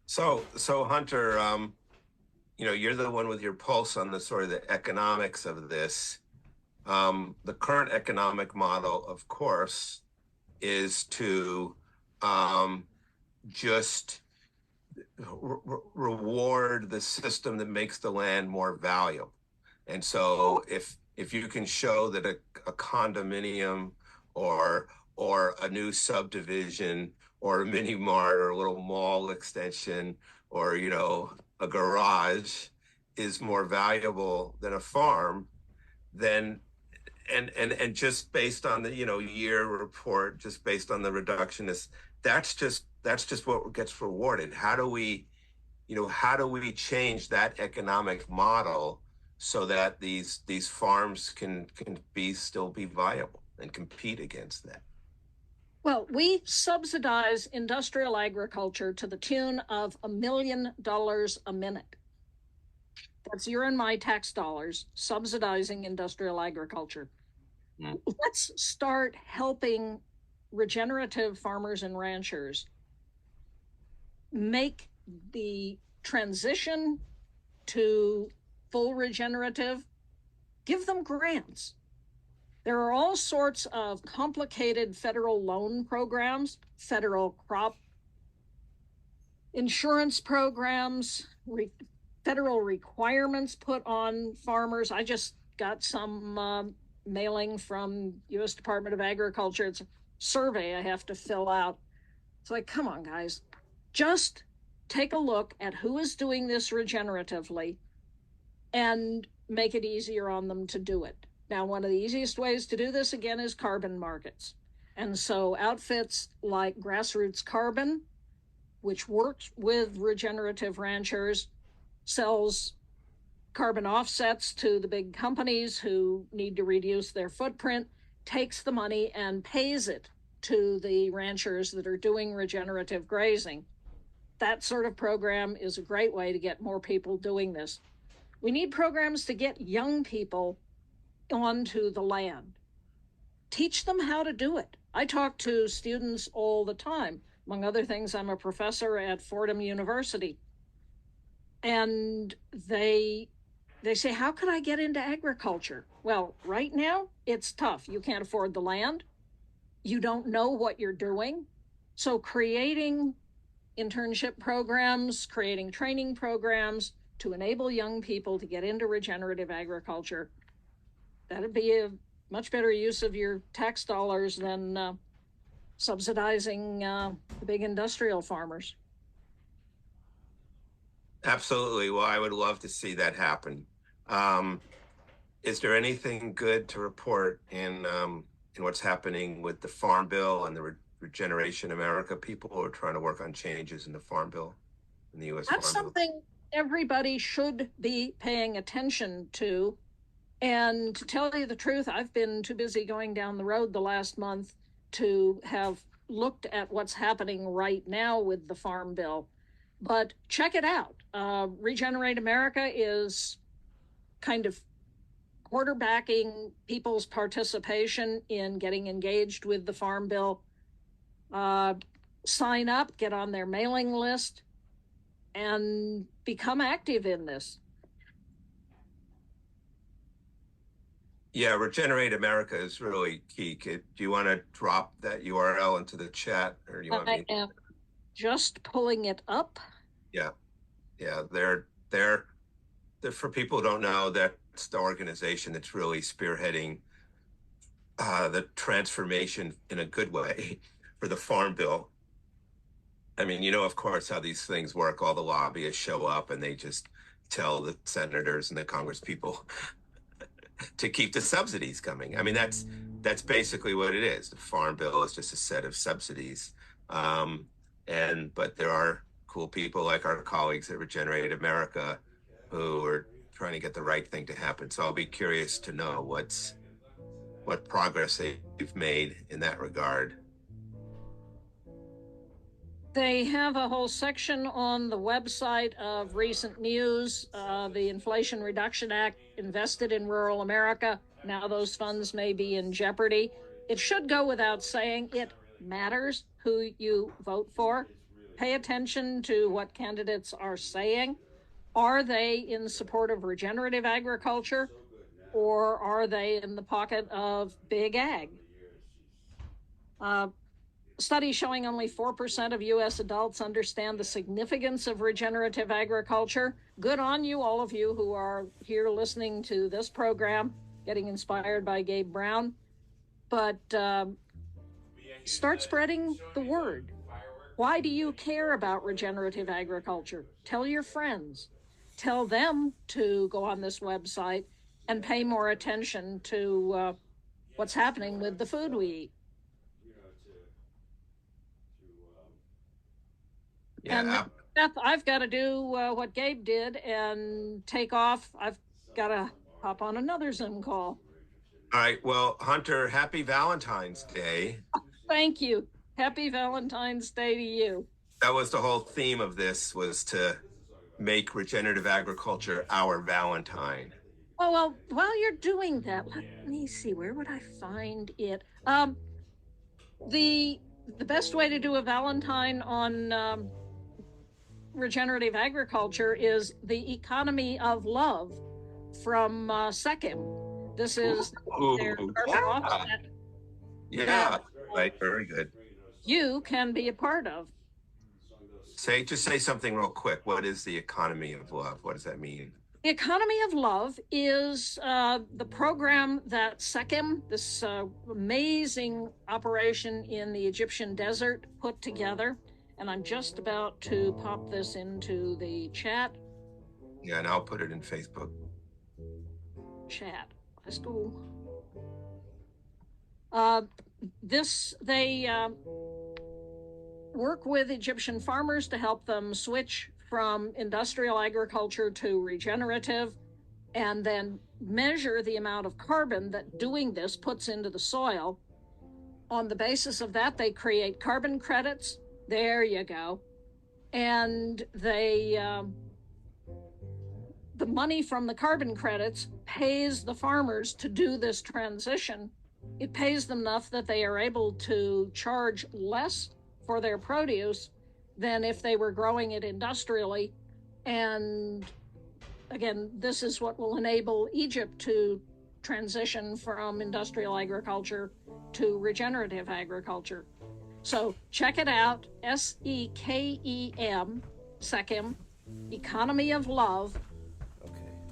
So Hunter, you're the one with your pulse on the sort of the economics of this. The current economic model, of course, is to just reward the system that makes the land more valuable. And so if you can show that a condominium or a new subdivision or a mini mart or a little mall extension or, a garage is more valuable than a farm, then and just based on the year report, just based on the reductionist, that's just what gets rewarded. How do we change that economic model so that these farms can still be viable and compete against that? Well, we subsidize industrial agriculture to the tune of $1 million a minute. That's your and my tax dollars subsidizing industrial agriculture. Let's start helping regenerative farmers and ranchers make the transition to full regenerative. Give them grants. There are all sorts of complicated federal loan programs, federal crop insurance programs, federal requirements put on farmers. I just got some mailing from U.S. Department of Agriculture. It's a survey I have to fill out. It's like, come on, guys. Just take a look at who is doing this regeneratively and make it easier on them to do it. Now, one of the easiest ways to do this, again, is carbon markets. And so outfits like Grassroots Carbon, which works with regenerative ranchers, sells carbon offsets to the big companies who need to reduce their footprint, takes the money and pays it to the ranchers that are doing regenerative grazing. That sort of program is a great way to get more people doing this. We need programs to get young people onto the land. Teach them how to do it. I talk to students all the time. Among other things, I'm a professor at Fordham University. And they say, how can I get into agriculture? Well, right now, it's tough. You can't afford the land. You don't know what you're doing. So creating internship programs, creating training programs to enable young people to get into regenerative agriculture, that'd be a much better use of your tax dollars than subsidizing the big industrial farmers. Absolutely. Well, I would love to see that happen. Is there anything good to report in what's happening with the Farm Bill and the Regeneration America people who are trying to work on changes in the Farm Bill, in the U.S. That's Farm Bill? something everybody should be paying attention to. And to tell you the truth, I've been too busy going down the road the last month to have looked at what's happening right now with the Farm Bill. But check it out. Regenerate America is kind of quarterbacking people's participation in getting engaged with the Farm Bill. Sign up, get on their mailing list, and become active in this. Yeah, Regenerate America is really key. Do you want to drop that URL into the chat, or do you want me? I am just pulling it up. Yeah, they're for people who don't know, that's the organization that's really spearheading the transformation in a good way for the Farm Bill. I mean, you know, of course, how these things work. All the lobbyists show up and they just tell the senators and the Congress people to keep the subsidies coming. I mean, that's basically what it is. The Farm Bill is just a set of subsidies. But there are cool people like our colleagues at Regenerate America who are trying to get the right thing to happen. So I'll be curious to know what progress they've made in that regard. They have a whole section on the website of recent news. The Inflation Reduction Act invested in rural America. Now those funds may be in jeopardy. It should go without saying, it matters who you vote for. Pay attention to what candidates are saying. Are they in support of regenerative agriculture, or are they in the pocket of big ag? Studies showing only 4% of U.S. adults understand the significance of regenerative agriculture. Good on you, all of you who are here listening to this program, getting inspired by Gabe Brown. But start spreading the word. Why do you care about regenerative agriculture? Tell your friends. Tell them to go on this website and pay more attention to what's happening with the food we eat. Yeah. And Seth, I've got to do what Gabe did and take off. I've got to hop on another Zoom call. All right. Well, Hunter, happy Valentine's Day. Thank you. Happy Valentine's Day to you. That was the whole theme of this, was to make regenerative agriculture our Valentine. Oh, well, while you're doing that, let me see, where would I find it? The best way to do a Valentine on regenerative agriculture is the Economy of Love from Second. This is their offset. Yeah, right. Very good. You can be a part of. Just say something real quick. What is the Economy of Love? What does that mean? The Economy of Love is the program that Sechem, this amazing operation in the Egyptian desert, put together. And I'm just about to pop this into the chat. Yeah, and I'll put it in Facebook. Chat. Let's go. They work with Egyptian farmers to help them switch from industrial agriculture to regenerative, and then measure the amount of carbon that doing this puts into the soil. on the basis of that, they create carbon credits. There you go. And they, the money from the carbon credits pays the farmers to do this transition. It pays them enough that they are able to charge less for their produce than if they were growing it industrially. And again, this is what will enable Egypt to transition from industrial agriculture to regenerative agriculture. So check it out, SEKEM, SEKEM, Economy of Love.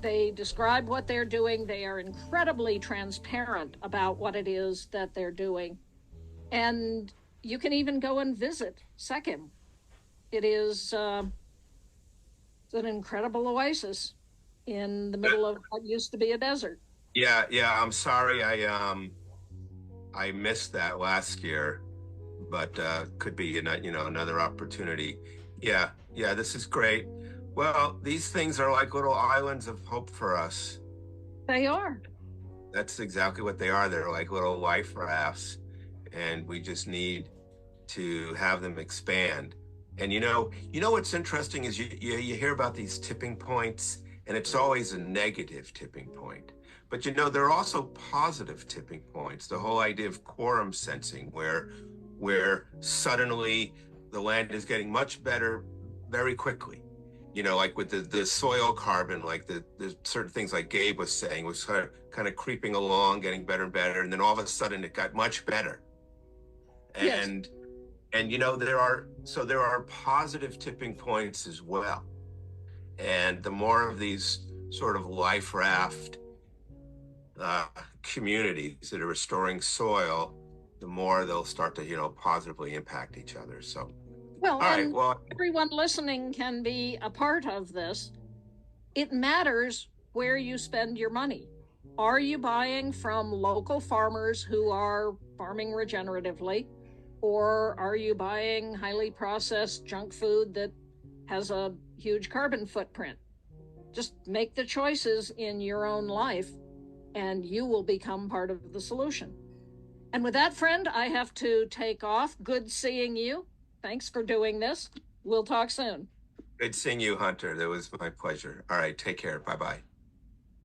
They describe what they're doing. They are incredibly transparent about what it is that they're doing. And you can even go and visit SEKEM. It is an incredible oasis in the middle of what used to be a desert. Yeah, I'm sorry I missed that last year, but could be another opportunity. Yeah, this is great. Well, these things are like little islands of hope for us. They are. That's exactly what they are. They're like little life rafts, and we just need to have them expand. And you know what's interesting is you hear about these tipping points, and it's always a negative tipping point. But there are also positive tipping points. The whole idea of quorum sensing, where suddenly the land is getting much better very quickly. Like with the soil carbon, like the certain things like Gabe was saying, was kind of creeping along, getting better and better, and then all of a sudden it got much better. And there are positive tipping points as well. And the more of these sort of life raft communities that are restoring soil, the more they'll start to positively impact each other. So. Well, everyone listening can be a part of this. It matters where you spend your money. Are you buying from local farmers who are farming regeneratively, or are you buying highly processed junk food that has a huge carbon footprint? Just make the choices in your own life, and you will become part of the solution. And with that, friend, I have to take off. Good seeing you. Thanks for doing this. We'll talk soon. Good seeing you, Hunter. That was my pleasure. All right, take care. Bye-bye.